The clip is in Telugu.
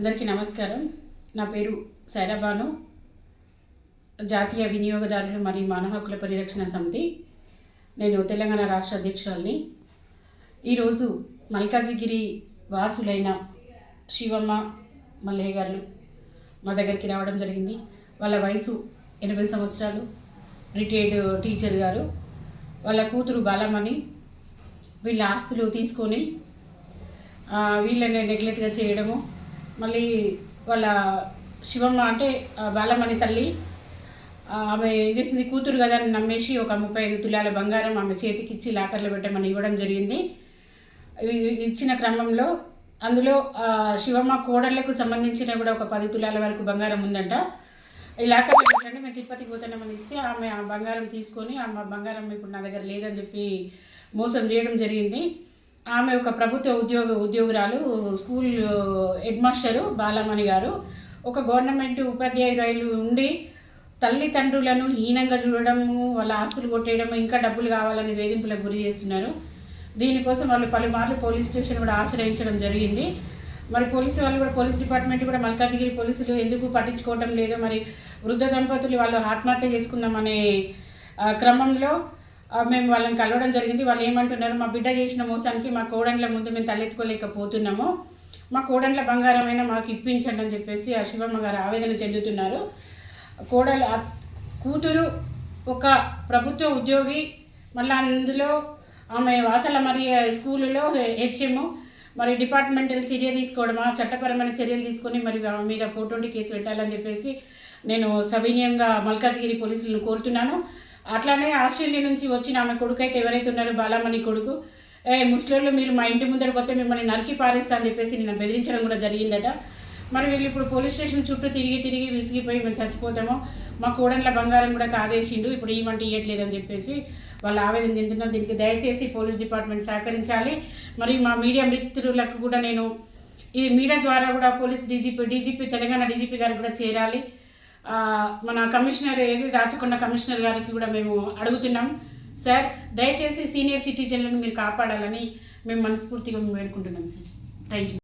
అందరికీ నమస్కారం. నా పేరు సైరాబాను, జాతీయ వినియోగదారులు మరియు మానవ హక్కుల పరిరక్షణ సమితి. నేను తెలంగాణ రాష్ట్ర అధ్యక్షురాలిని. ఈరోజు మల్కాజిగిరి వాసులైన శివమ్మ మల్లయ్య గారు మా దగ్గరికి రావడం జరిగింది. వాళ్ళ వయసు 80 సంవత్సరాలు, రిటైర్డ్ టీచర్ గారు. వాళ్ళ కూతురు బాలమణి వీళ్ళ ఆస్తులు తీసుకొని వీళ్ళని నెగ్లెక్ట్గా చేయడము, మళ్ళీ వాళ్ళ శివమ్మ అంటే బాలమణి తల్లి ఆమె ఏం చేసింది, కూతురు కదా అని నమ్మేసి ఒక 35 తులాల బంగారం ఆమె చేతికి ఇచ్చి లాకర్లో పెట్టమని ఇవ్వడం జరిగింది. ఇచ్చిన క్రమంలో అందులో శివమ్మ కోడళ్లకు సంబంధించిన కూడా ఒక 10 తులాల వరకు బంగారం ఉందంట. ఈ లాకర్లో పెట్టండి, మేము తిరుపతికి పోతామని ఇస్తే ఆమె ఆ బంగారం తీసుకొని ఆ బంగారం ఇప్పుడు నా దగ్గర లేదని చెప్పి మోసం చేయడం జరిగింది. ఆమె ఒక ప్రభుత్వ ఉద్యోగురాలు, స్కూల్ హెడ్ మాస్టరు బాలమణి గారు. ఒక గవర్నమెంట్ ఉపాధ్యాయురాలు ఉండి తల్లిదండ్రులను హీనంగా చూడడము, వాళ్ళ ఆస్తులు కొట్టేయడము, ఇంకా డబ్బులు కావాలని వేధింపులకు గురి చేస్తున్నారు. దీనికోసం వాళ్ళు పలుమార్లు పోలీస్ స్టేషన్ కూడా ఆశ్రయించడం జరిగింది. మరి పోలీసు వాళ్ళు కూడా, పోలీస్ డిపార్ట్మెంట్ కూడా మల్కాజిగిరి పోలీసులు ఎందుకు పట్టించుకోవటం లేదో, మరి వృద్ధ దంపతులు వాళ్ళు ఆత్మహత్య చేసుకుందామనే క్రమంలో మేము వాళ్ళని కలవడం జరిగింది. వాళ్ళు ఏమంటున్నారు, మా బిడ్డ చేసిన మోసానికి మా కోడళ్ళ ముందు మేము తలెత్తుకోలేకపోతున్నాము, మా కోడళ్ళ బంగారమైనా మాకు ఇప్పించండి అని చెప్పేసి ఆ శివమ్మ గారు ఆవేదన చెందుతున్నారు. కూతురు ఒక ప్రభుత్వ ఉద్యోగి, మళ్ళీ అందులో ఆమె వాసల మరి స్కూలులో హెచ్ఎం, మరి డిపార్ట్మెంటల్ చర్య తీసుకోవడమా, చట్టపరమైన చర్యలు తీసుకొని మరి ఆమె మీద 420 కేసు పెట్టాలని చెప్పేసి నేను సవినయంగా మల్కాజిగిరి పోలీసులను కోరుతున్నాను. అట్లానే ఆస్ట్రేలియా నుంచి వచ్చిన ఆమె కొడుకు అయితే ఎవరైతే ఉన్నారో బాలమణి కొడుకు, ముస్లింలు మీరు మా ఇంటి ముందరకు వస్తే మిమ్మల్ని నరికి పారేస్తా అని చెప్పేసి నేను బెదిరించడం కూడా జరిగిందట. మరి వీళ్ళు ఇప్పుడు పోలీస్ స్టేషన్ చుట్టూ తిరిగి విసిగిపోయి మేము చచ్చిపోతాము, మా కోడళ్ళ బంగారం కూడా కాదేసిండు, ఇప్పుడు ఈమంటే ఇవ్వట్లేదని చెప్పేసి వాళ్ళు ఆవేదన చెందుతున్నారు. దీనికి దయచేసి పోలీస్ డిపార్ట్మెంట్ సహకరించాలి. మరి మా మీడియా మిత్రులకు కూడా నేను ఈ మీడియా ద్వారా కూడా పోలీస్ డీజీపీ తెలంగాణ డీజీపీ గారికి కూడా చేరాలి. మన కమిషనర్ రాచకొండ కమిషనర్ గారికి కూడా మేము అడుగుతున్నాం. సార్, దయచేసి సీనియర్ సిటిజన్లను మీరు కాపాడాలని మేము మనస్ఫూర్తిగా వేడుకుంటున్నాం సార్. Thank you.